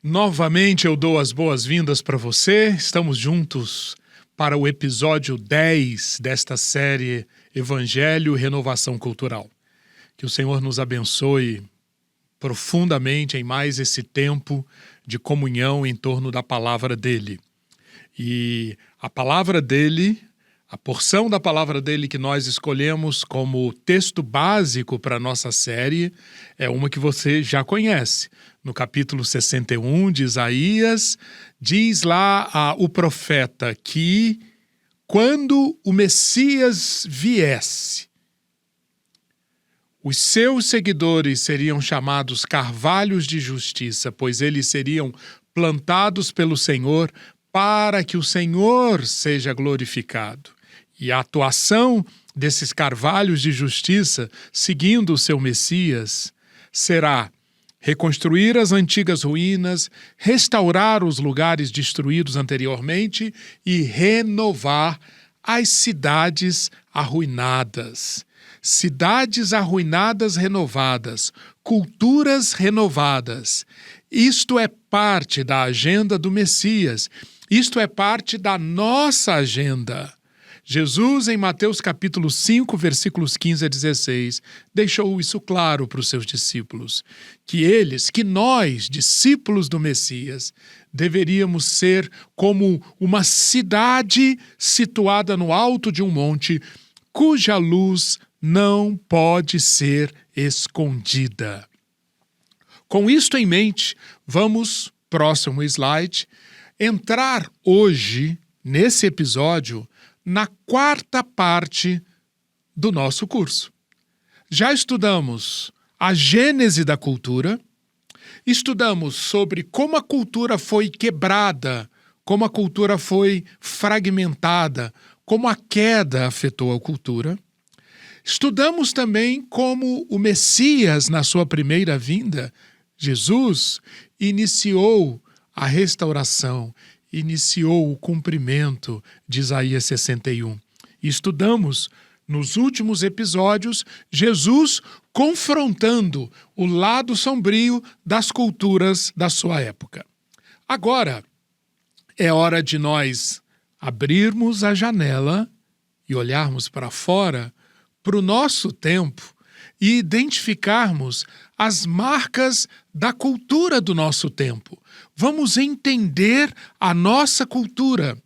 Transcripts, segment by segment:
Novamente eu dou as boas-vindas para você. Estamos juntos para o episódio 10 desta série Evangelho e Renovação Cultural. Que o Senhor nos abençoe profundamente em mais esse tempo de comunhão em torno da palavra dele. E a palavra dele, a porção da palavra dele que nós escolhemos como texto básico para a nossa série é uma que você já conhece. No capítulo 61 de Isaías, diz lá o profeta que quando o Messias viesse, os seus seguidores seriam chamados carvalhos de justiça, pois eles seriam plantados pelo Senhor para que o Senhor seja glorificado. E a atuação desses carvalhos de justiça, seguindo o seu Messias, será reconstruir as antigas ruínas, restaurar os lugares destruídos anteriormente e renovar as cidades arruinadas. Cidades arruinadas renovadas, culturas renovadas. Isto é parte da agenda do Messias. Isto é parte da nossa agenda. Jesus, em Mateus capítulo 5, versículos 15 a 16, deixou isso claro para os seus discípulos, que nós, discípulos do Messias, deveríamos ser como uma cidade situada no alto de um monte, cuja luz não pode ser escondida. Com isto em mente, vamos, próximo slide, entrar hoje, nesse episódio, na quarta parte do nosso curso. Já estudamos a gênese da cultura, estudamos sobre como a cultura foi quebrada, como a cultura foi fragmentada, como a queda afetou a cultura. Estudamos também como o Messias, na sua primeira vinda, Jesus, iniciou a restauração, iniciou o cumprimento de Isaías 61. E estudamos, nos últimos episódios, Jesus confrontando o lado sombrio das culturas da sua época. Agora, é hora de nós abrirmos a janela e olharmos para fora, para o nosso tempo, e identificarmos as marcas da cultura do nosso tempo. Vamos entender a nossa cultura.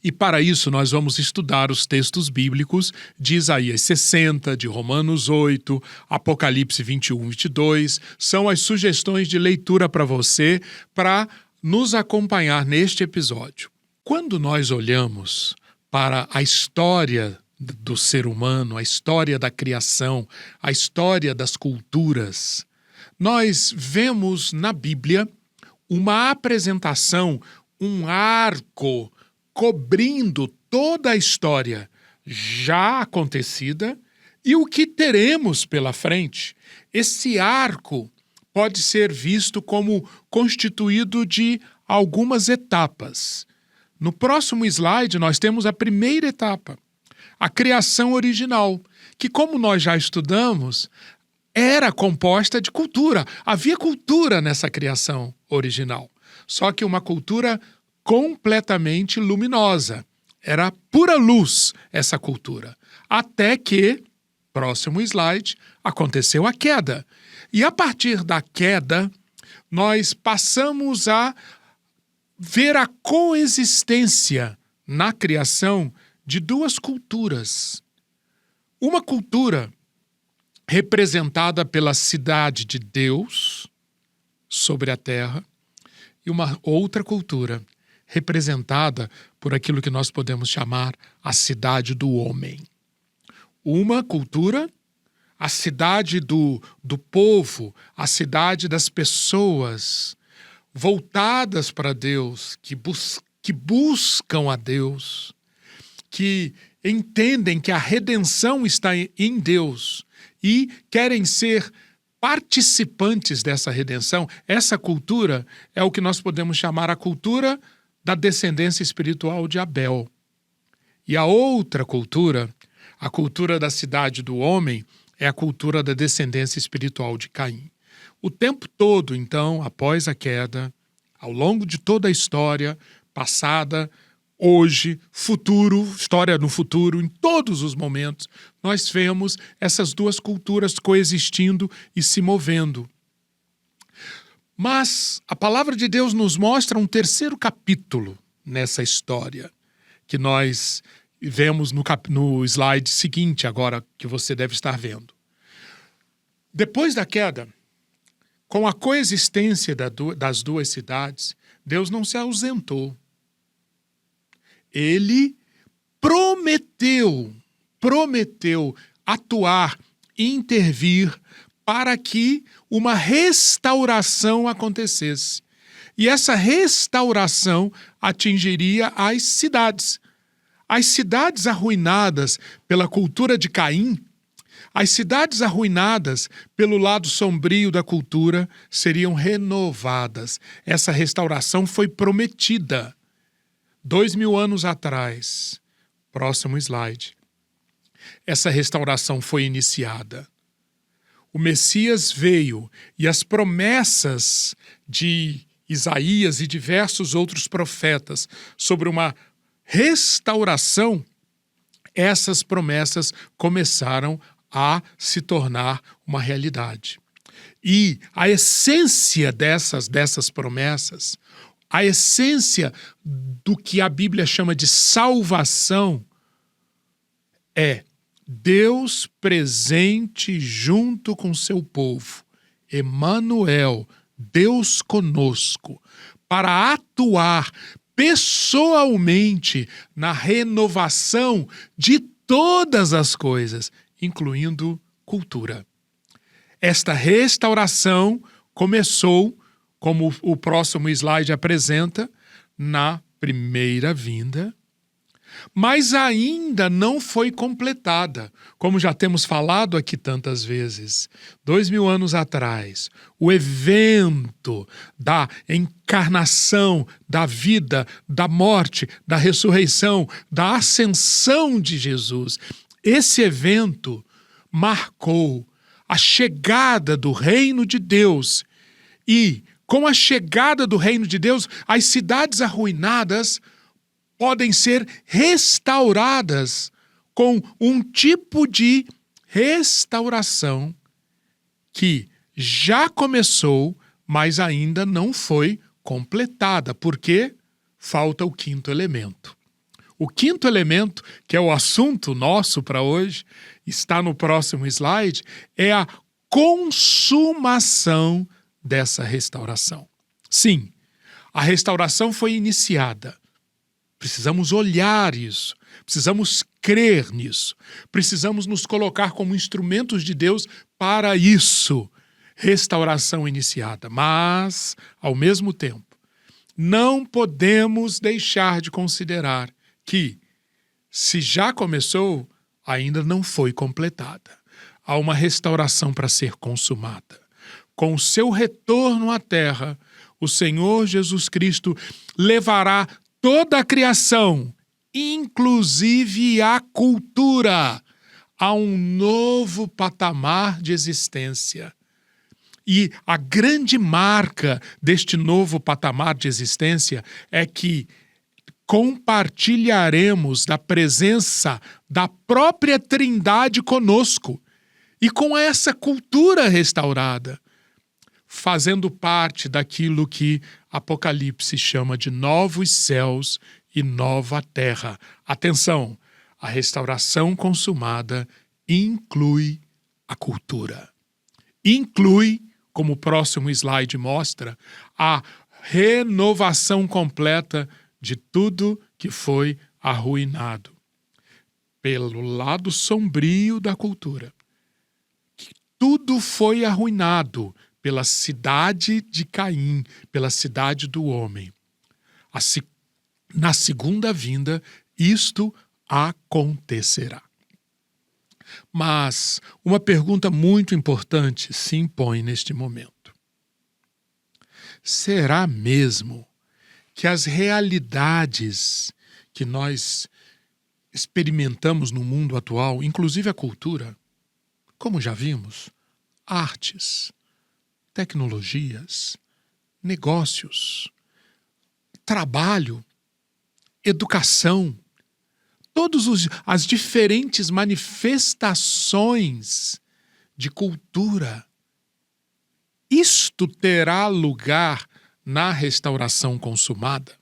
E para isso nós vamos estudar os textos bíblicos de Isaías 60, de Romanos 8, Apocalipse 21, 22. São as sugestões de leitura para você, para nos acompanhar neste episódio. Quando nós olhamos para a história do ser humano, a história da criação, a história das culturas, nós vemos na Bíblia uma apresentação, um arco cobrindo toda a história já acontecida e o que teremos pela frente. Esse arco pode ser visto como constituído de algumas etapas. No próximo slide, nós temos a primeira etapa, a criação original, que, como nós já estudamos, era composta de cultura. Havia cultura nessa criação original, só que uma cultura completamente luminosa. Era pura luz essa cultura. Até que, próximo slide, aconteceu a queda. E a partir da queda, nós passamos a ver a coexistência na criação de duas culturas. Uma cultura representada pela cidade de Deus sobre a terra e uma outra cultura representada por aquilo que nós podemos chamar a cidade do homem. Uma cultura, a cidade do povo, a cidade das pessoas voltadas para Deus, que buscam a Deus, que entendem que a redenção está em Deus e querem ser participantes dessa redenção. Essa cultura é o que nós podemos chamar a cultura da descendência espiritual de Abel. E a outra cultura, a cultura da cidade do homem, é a cultura da descendência espiritual de Caim. O tempo todo, então, após a queda, Ao longo de toda a história, passada, hoje, futuro, história no futuro, em todos os momentos, nós vemos essas duas culturas coexistindo e se movendo. Mas a palavra de Deus nos mostra um terceiro capítulo nessa história, que nós vemos no slide seguinte, agora que você deve estar vendo. Depois da queda, com a coexistência das duas cidades, Deus não se ausentou. Ele prometeu atuar, intervir para que uma restauração acontecesse. E essa restauração atingiria as cidades. As cidades arruinadas pela cultura de Caim, as cidades arruinadas pelo lado sombrio da cultura seriam renovadas. Essa restauração foi prometida 2000 anos atrás. Próximo slide. Essa restauração foi iniciada. O Messias veio e as promessas de Isaías e diversos outros profetas sobre uma restauração, essas promessas começaram a se tornar uma realidade. E a essência dessas promessas, a essência do que a Bíblia chama de salvação é Deus presente junto com seu povo, Emanuel, Deus conosco, para atuar pessoalmente na renovação de todas as coisas, incluindo cultura. Esta restauração começou, como o próximo slide apresenta, na primeira vinda, mas ainda não foi completada. Como já temos falado aqui tantas vezes, 2000 anos atrás, o evento da encarnação, da vida, da morte, da ressurreição, da ascensão de Jesus, esse evento marcou a chegada do reino de Deus. E, com a chegada do reino de Deus, as cidades arruinadas podem ser restauradas com um tipo de restauração que já começou, mas ainda não foi completada, porque falta o quinto elemento. O quinto elemento, que é o assunto nosso para hoje, está no próximo slide, é a consumação dessa restauração. Sim, a restauração foi iniciada. Precisamos olhar isso, precisamos crer nisso, precisamos nos colocar como instrumentos de Deus para isso. Restauração iniciada, mas, ao mesmo tempo, não podemos deixar de considerar que, se já começou, ainda não foi completada. Há uma restauração para ser consumada. Com o seu retorno à terra, o Senhor Jesus Cristo levará toda a criação, inclusive a cultura, a um novo patamar de existência. E a grande marca deste novo patamar de existência é que compartilharemos da presença da própria Trindade conosco e com essa cultura restaurada, fazendo parte daquilo que Apocalipse chama de novos céus e nova terra. Atenção, a restauração consumada inclui a cultura. Inclui, como o próximo slide mostra, a renovação completa de tudo que foi arruinado pelo lado sombrio da cultura. Tudo foi arruinado pela cidade de Caim, pela cidade do homem. Na segunda vinda, isto acontecerá. Mas uma pergunta muito importante se impõe neste momento. Será mesmo que as realidades que nós experimentamos no mundo atual, inclusive a cultura, como já vimos, artes, tecnologias, negócios, trabalho, educação, todas as diferentes manifestações de cultura. Isto terá lugar na restauração consumada?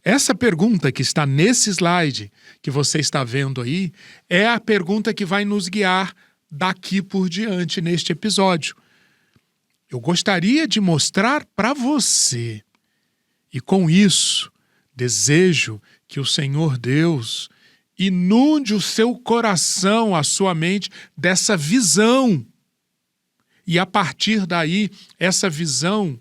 Essa pergunta que está nesse slide que você está vendo aí é a pergunta que vai nos guiar daqui por diante neste episódio. Eu gostaria de mostrar para você, e com isso desejo que o Senhor Deus inunde o seu coração, a sua mente, dessa visão. E a partir daí, essa visão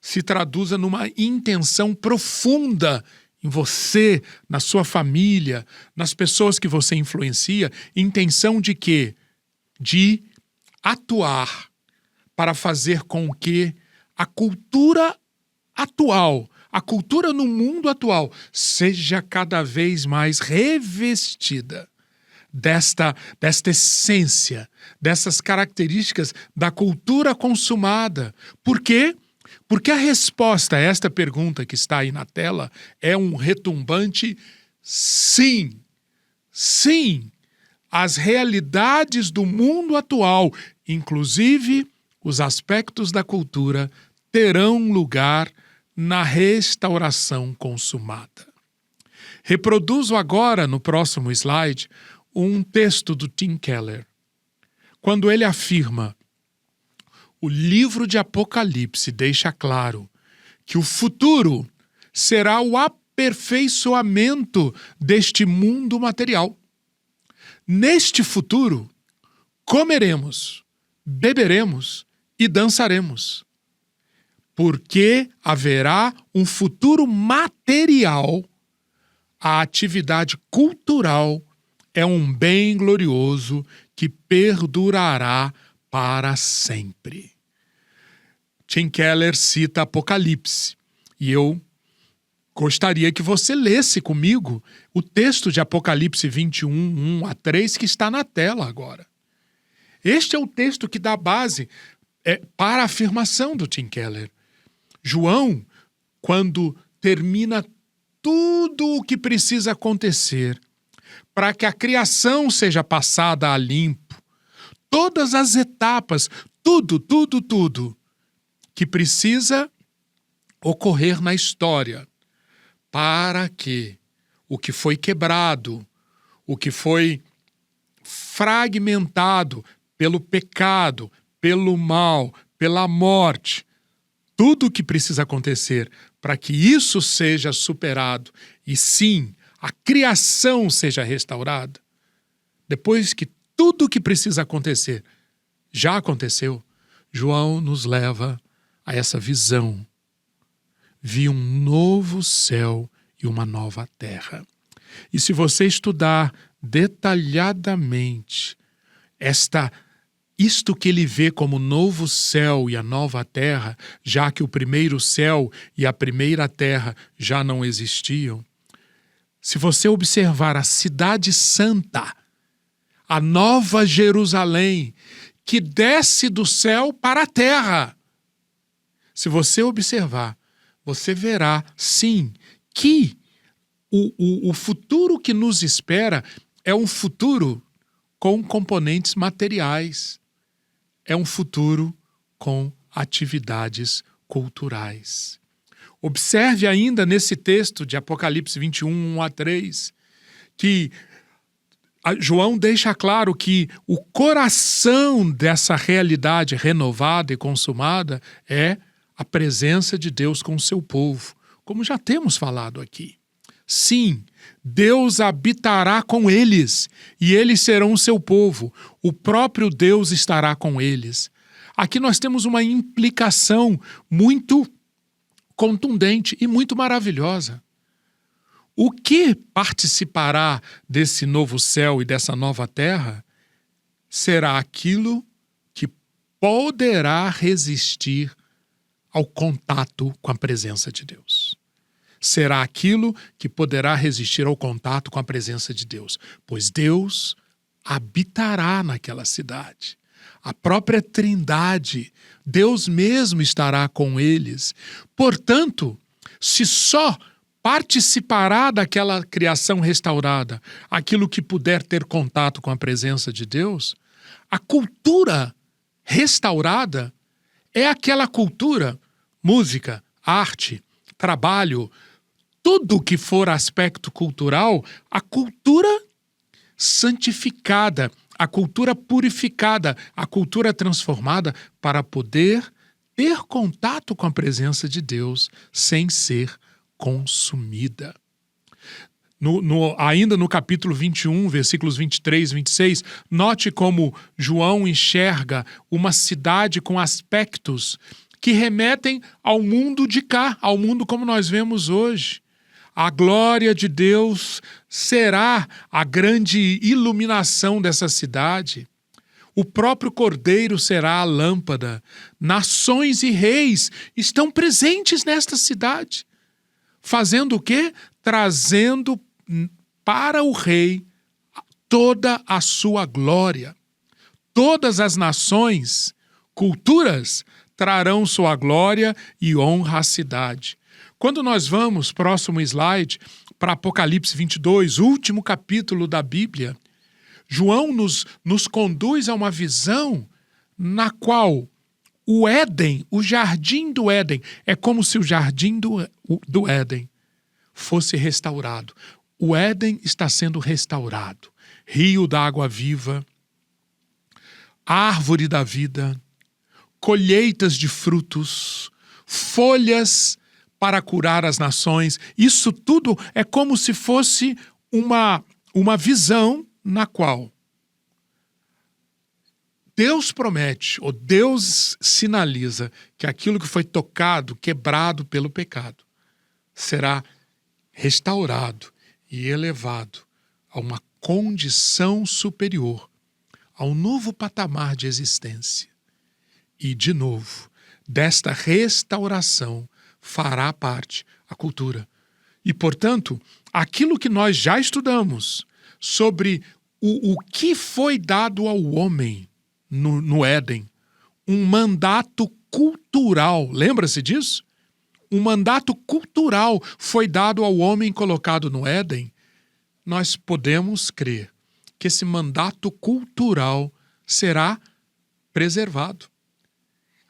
se traduza numa intenção profunda em você, na sua família, nas pessoas que você influencia. Intenção de quê? De atuar para fazer com que a cultura atual, a cultura no mundo atual, seja cada vez mais revestida desta essência, dessas características da cultura consumada. Por quê? Porque a resposta a esta pergunta que está aí na tela é um retumbante sim. Sim, as realidades do mundo atual, inclusive os aspectos da cultura, terão lugar na restauração consumada. Reproduzo agora, no próximo slide, um texto do Tim Keller, quando ele afirma: o livro de Apocalipse deixa claro que o futuro será o aperfeiçoamento deste mundo material. Neste futuro, comeremos, beberemos e dançaremos, porque haverá um futuro material. A atividade cultural é um bem glorioso que perdurará para sempre. Tim Keller cita Apocalipse, e eu gostaria que você lesse comigo o texto de Apocalipse 21, 1 a 3, que está na tela agora. Este é o texto que dá base para a afirmação do Tim Keller. João, quando termina tudo o que precisa acontecer para que a criação seja passada a limpo, todas as etapas, tudo que precisa ocorrer na história para que o que foi quebrado, o que foi fragmentado pelo pecado, pelo mal, pela morte, tudo o que precisa acontecer para que isso seja superado e sim, a criação seja restaurada, depois que tudo o que precisa acontecer já aconteceu, João nos leva a essa visão. Vi um novo céu e uma nova terra. E se você estudar detalhadamente isto que ele vê como novo céu e a nova terra, já que o primeiro céu e a primeira terra já não existiam, se você observar a cidade santa, a nova Jerusalém, que desce do céu para a terra, se você observar, você verá, sim, que o futuro que nos espera é um futuro com componentes materiais. É um futuro com atividades culturais. Observe ainda nesse texto de Apocalipse 21, 1 a 3, que João deixa claro que o coração dessa realidade renovada e consumada é a presença de Deus com o seu povo, como já temos falado aqui. Sim, Deus habitará com eles e eles serão o seu povo. O próprio Deus estará com eles. Aqui nós temos uma implicação muito contundente e muito maravilhosa. O que participará desse novo céu e dessa nova terra será aquilo que poderá resistir ao contato com a presença de Deus. Será aquilo que poderá resistir ao contato com a presença de Deus, pois Deus habitará naquela cidade. A própria Trindade, Deus mesmo estará com eles. Portanto, se só participará daquela criação restaurada aquilo que puder ter contato com a presença de Deus, a cultura restaurada é aquela cultura, música, arte, trabalho, tudo que for aspecto cultural, a cultura santificada, a cultura purificada, a cultura transformada para poder ter contato com a presença de Deus sem ser consumida. Ainda no capítulo 21, versículos 23 e 26, note como João enxerga uma cidade com aspectos que remetem ao mundo de cá, ao mundo como nós vemos hoje. A glória de Deus será a grande iluminação dessa cidade. O próprio Cordeiro será a lâmpada. Nações e reis estão presentes nesta cidade. Fazendo o quê? Trazendo para o rei toda a sua glória. Todas as nações, culturas, trarão sua glória e honra à cidade. Quando nós vamos, próximo slide, para Apocalipse 22, último capítulo da Bíblia, João nos conduz a uma visão na qual o Éden, o jardim do Éden, é como se o jardim do Éden fosse restaurado. O Éden está sendo restaurado. Rio da água viva, árvore da vida, colheitas de frutos, folhas para curar as nações. Isso tudo é como se fosse uma visão na qual Deus promete, ou Deus sinaliza que aquilo que foi tocado, quebrado pelo pecado, será restaurado e elevado a uma condição superior, a um novo patamar de existência. E, de novo, desta restauração fará parte a cultura. E, portanto, aquilo que nós já estudamos sobre o que foi dado ao homem no Éden, um mandato cultural, lembra-se disso? Um mandato cultural foi dado ao homem colocado no Éden. Nós podemos crer que esse mandato cultural será preservado.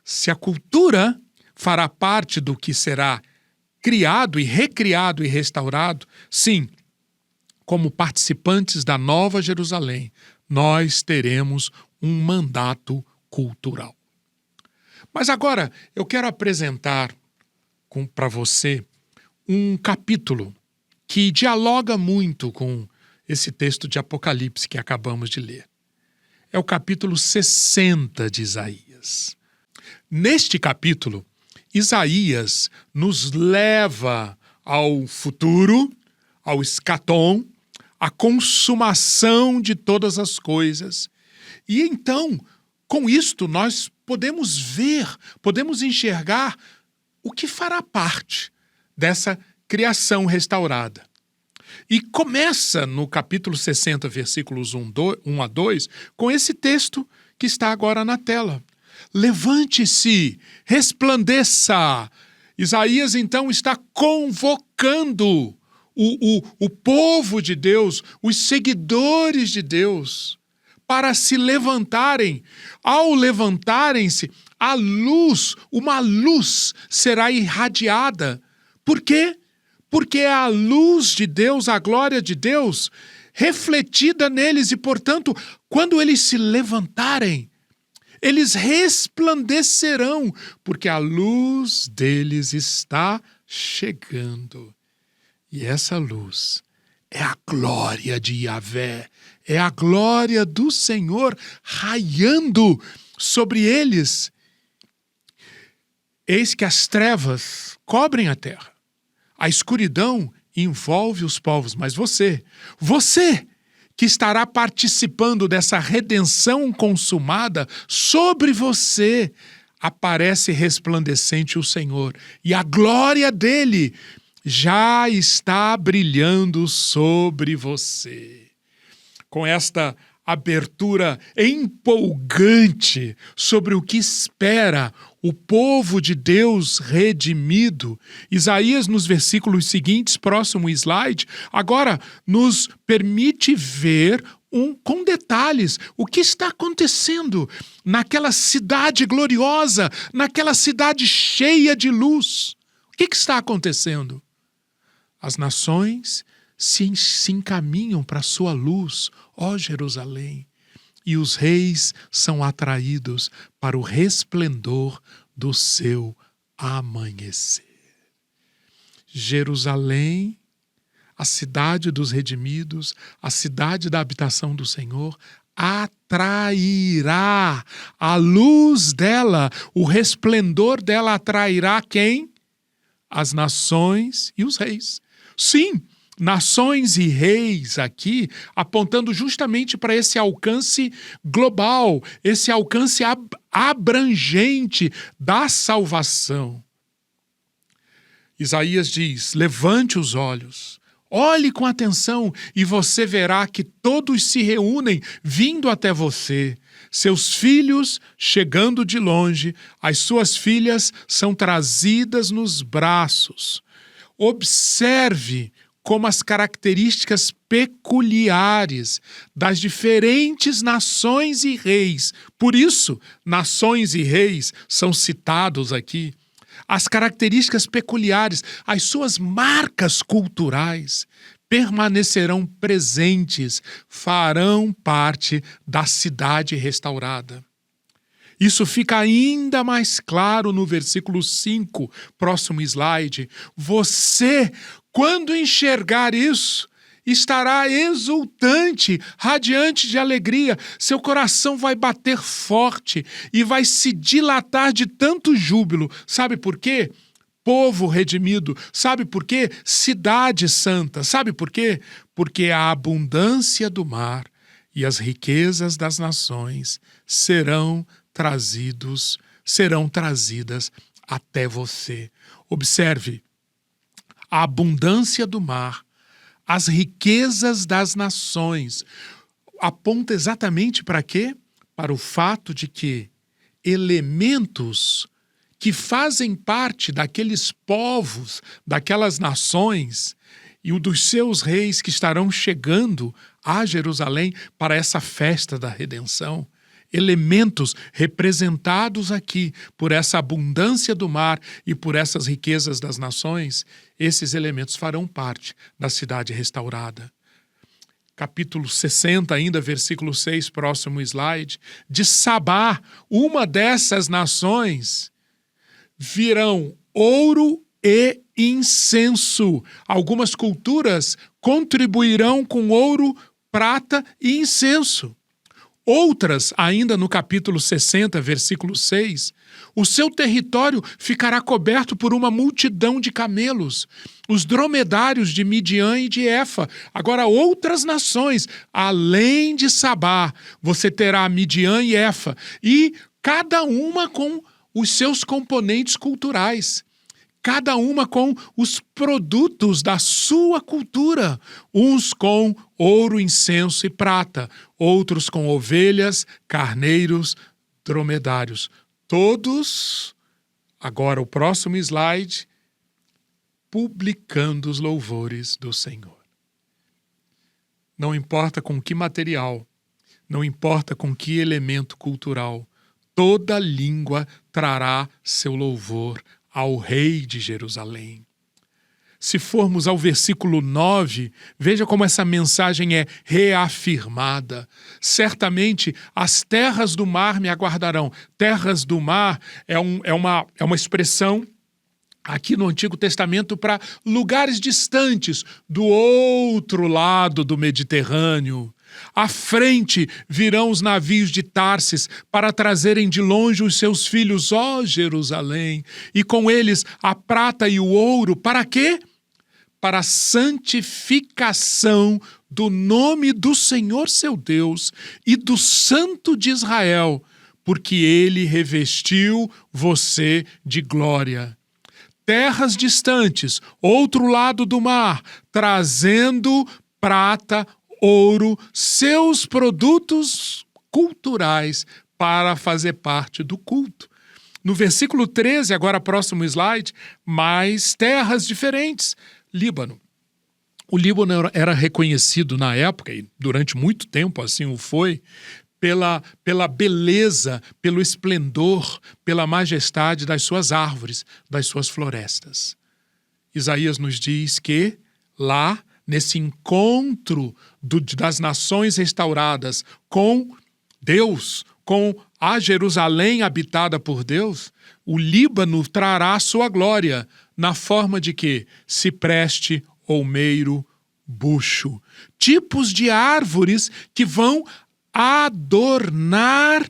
Se a cultura fará parte do que será criado e recriado e restaurado, sim, como participantes da Nova Jerusalém, nós teremos um mandato cultural. Mas agora eu quero apresentar para você um capítulo que dialoga muito com esse texto de Apocalipse que acabamos de ler. É o capítulo 60 de Isaías. Neste capítulo, Isaías nos leva ao futuro, ao escatom, à consumação de todas as coisas. E então, com isto, nós podemos ver, podemos enxergar o que fará parte dessa criação restaurada. E começa no capítulo 60, versículos 1 a 2, com esse texto que está agora na tela. Levante-se, resplandeça. Isaías, então, está convocando o povo de Deus, os seguidores de Deus, para se levantarem. Ao levantarem-se, a luz, uma luz será irradiada. Por quê? Porque é a luz de Deus, a glória de Deus, refletida neles e, portanto, quando eles se levantarem, eles resplandecerão, porque a luz deles está chegando. E essa luz é a glória de Yahvé, é a glória do Senhor raiando sobre eles. Eis que as trevas cobrem a terra, a escuridão envolve os povos, mas você que estará participando dessa redenção consumada, sobre você aparece resplandecente o Senhor, e a glória dele já está brilhando sobre você. Com esta abertura empolgante sobre o que espera o povo de Deus redimido. Isaías, nos versículos seguintes, próximo slide, agora nos permite ver com detalhes o que está acontecendo naquela cidade gloriosa, naquela cidade cheia de luz. O que está acontecendo? As nações se encaminham para a sua luz, ó Jerusalém, e os reis são atraídos para o resplendor do seu amanhecer. Jerusalém, a cidade dos redimidos, a cidade da habitação do Senhor, atrairá a luz dela, o resplendor dela atrairá quem? As nações e os reis. Sim, nações e reis aqui, apontando justamente para esse alcance global, esse alcance abrangente da salvação. Isaías diz: levante os olhos, olhe com atenção e você verá que todos se reúnem vindo até você. Seus filhos chegando de longe, as suas filhas são trazidas nos braços. Observe como as características peculiares das diferentes nações e reis, por isso, nações e reis são citados aqui, as características peculiares, as suas marcas culturais, permanecerão presentes, farão parte da cidade restaurada. Isso fica ainda mais claro no versículo 5, próximo slide. Você, quando enxergar isso, estará exultante, radiante de alegria. Seu coração vai bater forte e vai se dilatar de tanto júbilo. Sabe por quê? Povo redimido. Sabe por quê? Cidade santa. Sabe por quê? Porque a abundância do mar e as riquezas das nações serão trazidas até você. Observe, a abundância do mar, as riquezas das nações, aponta exatamente para quê? Para o fato de que elementos que fazem parte daqueles povos, daquelas nações e o dos seus reis que estarão chegando a Jerusalém para essa festa da redenção, elementos representados aqui por essa abundância do mar e por essas riquezas das nações, esses elementos farão parte da cidade restaurada. Capítulo 60, ainda, versículo 6, próximo slide. De Sabá, uma dessas nações, virão ouro e incenso. Algumas culturas contribuirão com ouro, prata e incenso. Outras, ainda no capítulo 60, versículo 6, o seu território ficará coberto por uma multidão de camelos, os dromedários de Midian e de Efa. Agora, outras nações, além de Sabá, você terá Midian e Efa, e cada uma com os seus componentes culturais. Cada uma com os produtos da sua cultura, uns com ouro, incenso e prata, outros com ovelhas, carneiros, dromedários. Todos, agora o próximo slide, publicando os louvores do Senhor. Não importa com que material, não importa com que elemento cultural, toda língua trará seu louvor ao Rei de Jerusalém. Se formos ao versículo 9, veja como essa mensagem é reafirmada. Certamente as terras do mar me aguardarão. Terras do mar é uma expressão aqui no Antigo Testamento para lugares distantes, do outro lado do Mediterrâneo. À frente virão os navios de Tarsis para trazerem de longe os seus filhos, ó Jerusalém, e com eles a prata e o ouro. Para quê? Para a santificação do nome do Senhor seu Deus e do Santo de Israel, porque ele revestiu você de glória. Terras distantes, outro lado do mar, trazendo prata, ouro, seus produtos culturais para fazer parte do culto. No versículo 13, agora próximo slide, mais terras diferentes. Líbano. O Líbano era reconhecido na época, e durante muito tempo assim o foi, pela beleza, pelo esplendor, pela majestade das suas árvores, das suas florestas. Isaías nos diz que lá, nesse encontro das nações restauradas com Deus, com a Jerusalém habitada por Deus, o Líbano trará sua glória na forma de quê? Cipreste, olmeiro, bucho. Tipos de árvores que vão adornar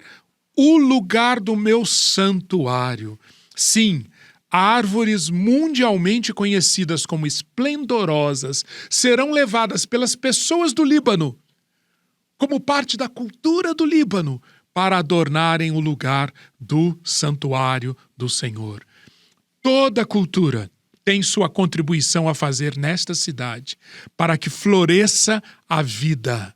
o lugar do meu santuário. Sim, árvores mundialmente conhecidas como esplendorosas serão levadas pelas pessoas do Líbano, como parte da cultura do Líbano, para adornarem o lugar do santuário do Senhor. Toda cultura tem sua contribuição a fazer nesta cidade, para que floresça a vida.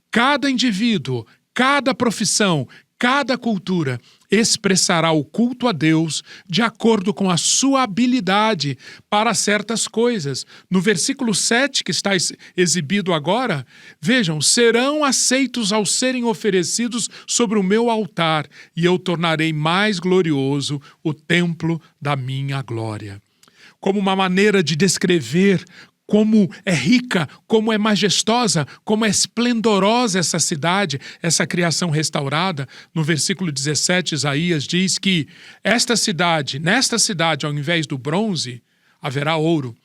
Cada indivíduo, cada profissão, cada cultura expressará o culto a Deus de acordo com a sua habilidade para certas coisas. No versículo 7, que está exibido agora, vejam, serão aceitos ao serem oferecidos sobre o meu altar, e eu tornarei mais glorioso o templo da minha glória. Como uma maneira de descrever como é rica, como é majestosa, como é esplendorosa essa cidade, essa criação restaurada. No versículo 17, Isaías diz que nesta cidade, ao invés do bronze, haverá ouro.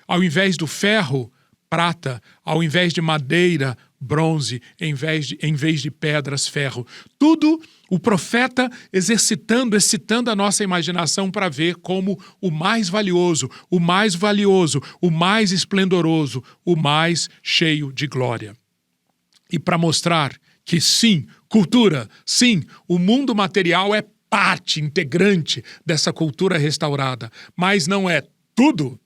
Ao invés do ferro, prata. Ao invés de madeira, bronze. Em vez de pedras, ferro. Tudo o profeta excitando a nossa imaginação para ver como o mais valioso, o mais esplendoroso, o mais cheio de glória. E para mostrar que sim, cultura, sim, o mundo material é parte integrante dessa cultura restaurada, mas não é tudo.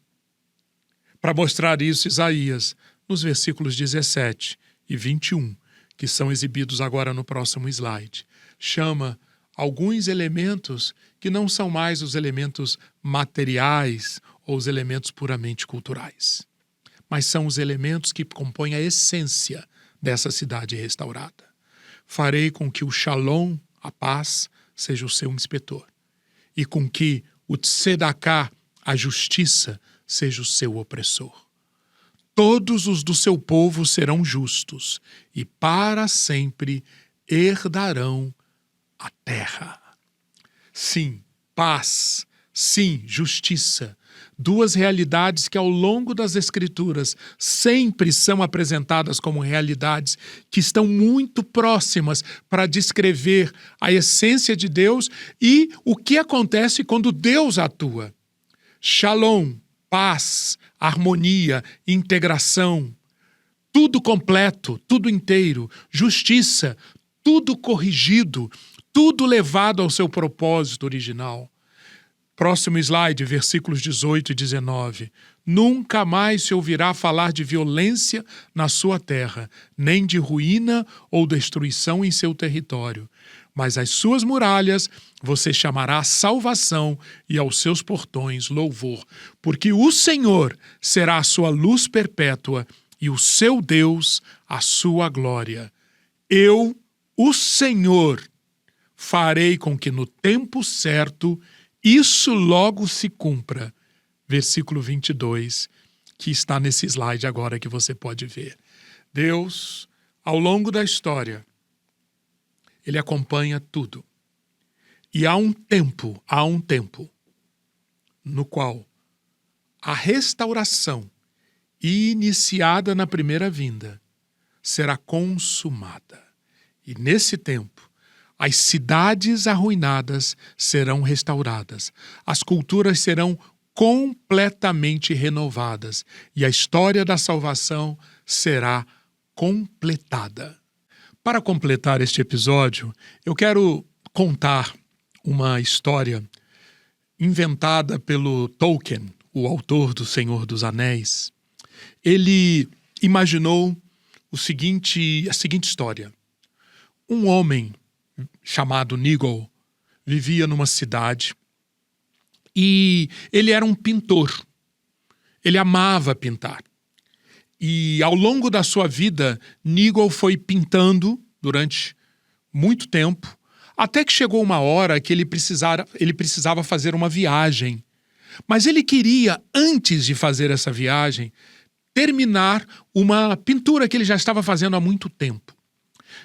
Para mostrar isso, Isaías, nos versículos 17 e 21, que são exibidos agora no próximo slide, chama alguns elementos que não são mais os elementos materiais ou os elementos puramente culturais, mas são os elementos que compõem a essência dessa cidade restaurada. Farei com que o Shalom, a paz, seja o seu inspetor, e com que o Tzedaká, a justiça, seja o seu opressor. Todos os do seu povo serão justos, e para sempre herdarão a terra. Sim, paz. Sim, justiça. Duas realidades que ao longo das Escrituras sempre são apresentadas como realidades que estão muito próximas para descrever a essência de Deus e o que acontece quando Deus atua. Shalom, paz, harmonia, integração, tudo completo, tudo inteiro, justiça, tudo corrigido, tudo levado ao seu propósito original. Próximo slide, versículos 18 e 19. Nunca mais se ouvirá falar de violência na sua terra, nem de ruína ou destruição em seu território. Mas às suas muralhas você chamará salvação e aos seus portões louvor, porque o Senhor será a sua luz perpétua e o seu Deus a sua glória. Eu, o Senhor, farei com que no tempo certo isso logo se cumpra. Versículo 22, que está nesse slide agora que você pode ver. Deus, ao longo da história, Ele acompanha tudo. E há um tempo no qual a restauração iniciada na primeira vinda será consumada. E nesse tempo, as cidades arruinadas serão restauradas, as culturas serão completamente renovadas e a história da salvação será completada. Para completar este episódio, eu quero contar uma história inventada pelo Tolkien, o autor do Senhor dos Anéis. Ele imaginou a seguinte história. Um homem chamado Nigel vivia numa cidade e ele era um pintor. Ele amava pintar. E ao longo da sua vida, Nigel foi pintando durante muito tempo, até que chegou uma hora que ele precisava fazer uma viagem. Mas ele queria, antes de fazer essa viagem, terminar uma pintura que ele já estava fazendo há muito tempo.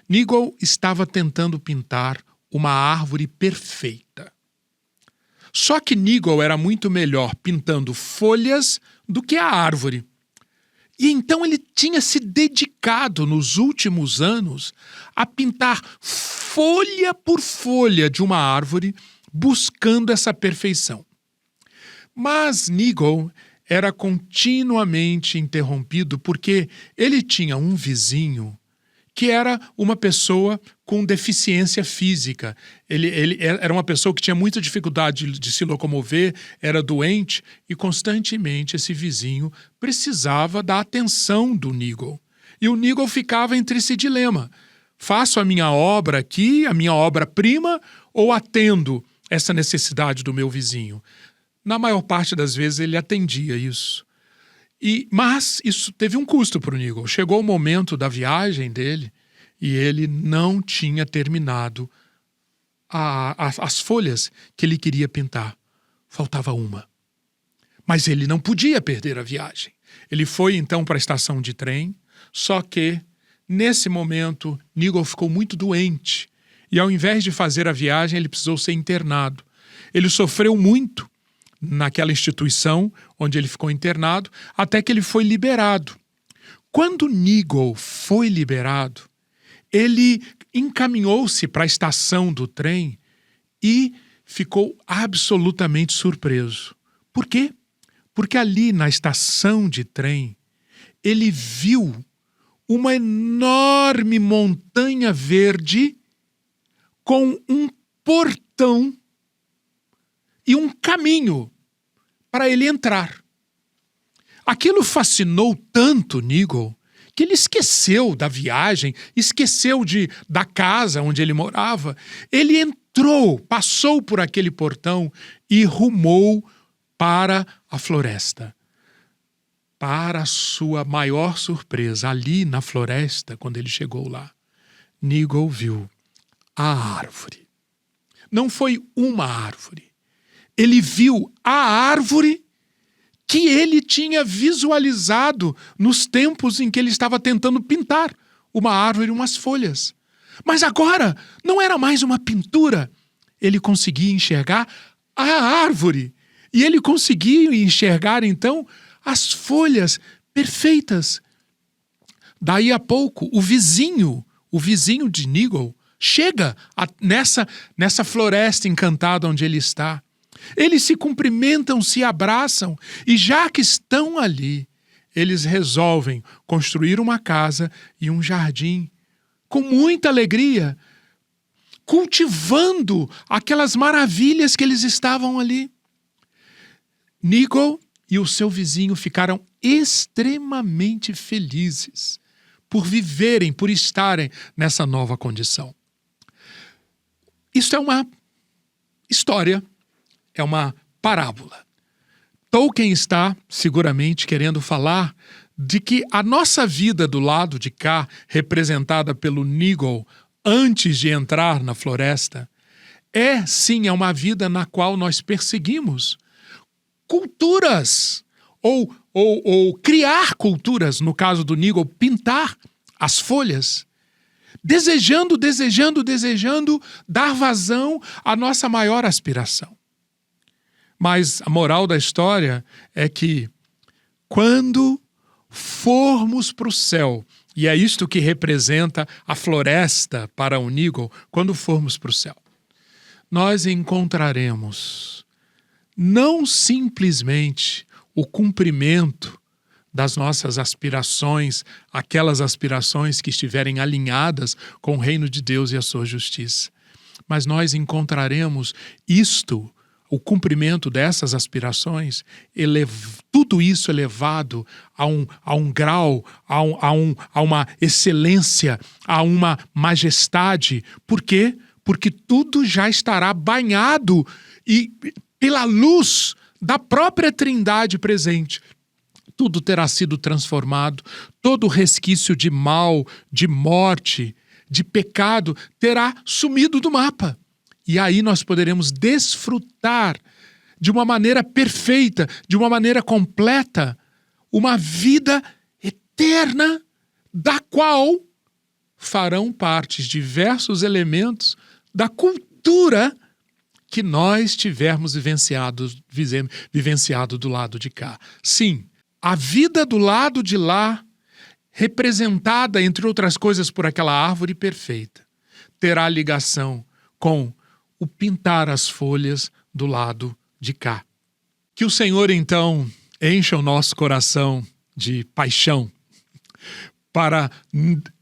Nigel estava tentando pintar uma árvore perfeita. Só que Nigel era muito melhor pintando folhas do que a árvore. E então ele tinha se dedicado nos últimos anos a pintar folha por folha de uma árvore, buscando essa perfeição. Mas Nigel era continuamente interrompido porque ele tinha um vizinho que era uma pessoa com deficiência física. Ele era uma pessoa que tinha muita dificuldade de se locomover, era doente, e constantemente esse vizinho precisava da atenção do Nigel. E o Nigel ficava entre esse dilema: faço a minha obra aqui, a minha obra-prima, ou atendo essa necessidade do meu vizinho? Na maior parte das vezes ele atendia isso. Mas isso teve um custo para o Nigel. Chegou o momento da viagem dele e ele não tinha terminado as folhas que ele queria pintar. Faltava uma. Mas ele não podia perder a viagem. Ele foi então para a estação de trem, só que nesse momento Nigel ficou muito doente e ao invés de fazer a viagem ele precisou ser internado. Ele sofreu muito naquela instituição onde ele ficou internado, até que ele foi liberado. Quando Nigel foi liberado, ele encaminhou-se para a estação do trem e ficou absolutamente surpreso. Por quê? Porque ali na estação de trem, ele viu uma enorme montanha verde com um portão e um caminho para ele entrar. Aquilo fascinou tanto Nigel que ele esqueceu da viagem, esqueceu da casa onde ele morava. Ele entrou, passou por aquele portão e rumou para a floresta. Para sua maior surpresa, ali na floresta, quando ele chegou lá, Nigel viu a árvore. Não foi uma árvore. Ele viu a árvore que ele tinha visualizado nos tempos em que ele estava tentando pintar uma árvore e umas folhas. Mas agora não era mais uma pintura. Ele conseguia enxergar a árvore. E ele conseguia enxergar, então, as folhas perfeitas. Daí a pouco, o vizinho de Nigel, chega nessa floresta encantada onde ele está. Eles se cumprimentam, se abraçam, e já que estão ali, eles resolvem construir uma casa e um jardim, com muita alegria, cultivando aquelas maravilhas que eles estavam ali. Nigel e o seu vizinho ficaram extremamente felizes por viverem, por estarem nessa nova condição. Isso é uma história, é uma parábola. Tolkien está, seguramente, querendo falar de que a nossa vida do lado de cá, representada pelo Nigel antes de entrar na floresta, é uma vida na qual nós perseguimos culturas, ou criar culturas, no caso do Nigel, pintar as folhas, desejando dar vazão à nossa maior aspiração. Mas a moral da história é que quando formos para o céu, e é isto que representa a floresta para o Nigel, quando formos para o céu, nós encontraremos não simplesmente o cumprimento das nossas aspirações, aquelas aspirações que estiverem alinhadas com o reino de Deus e a sua justiça, mas nós encontraremos o cumprimento dessas aspirações, tudo isso elevado a um grau, a uma excelência, a uma majestade. Por quê? porque tudo já estará banhado e pela luz da própria Trindade presente. Tudo terá sido transformado, todo resquício de mal, de morte, de pecado terá sumido do mapa. E aí nós poderemos desfrutar de uma maneira perfeita, de uma maneira completa, uma vida eterna, da qual farão parte diversos elementos da cultura que nós tivermos vivenciado do lado de cá. Sim, a vida do lado de lá, representada, entre outras coisas, por aquela árvore perfeita, terá ligação com o pintar as folhas do lado de cá. Que o Senhor, então, encha o nosso coração de paixão para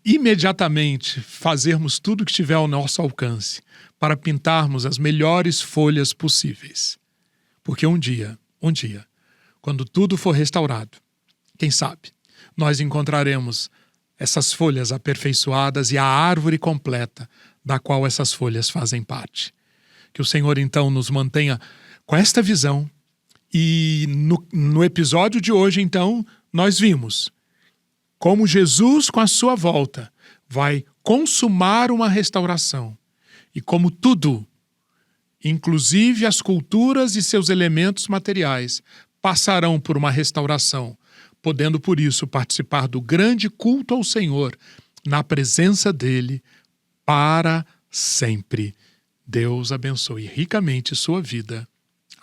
imediatamente fazermos tudo que estiver ao nosso alcance para pintarmos as melhores folhas possíveis. Porque um dia, quando tudo for restaurado, quem sabe, nós encontraremos essas folhas aperfeiçoadas e a árvore completa da qual essas folhas fazem parte. Que o Senhor, então, nos mantenha com esta visão. E no episódio de hoje, então, nós vimos como Jesus, com a sua volta, vai consumar uma restauração. E como tudo, inclusive as culturas e seus elementos materiais, passarão por uma restauração, podendo por isso participar do grande culto ao Senhor, na presença dele, para sempre. Deus abençoe ricamente sua vida.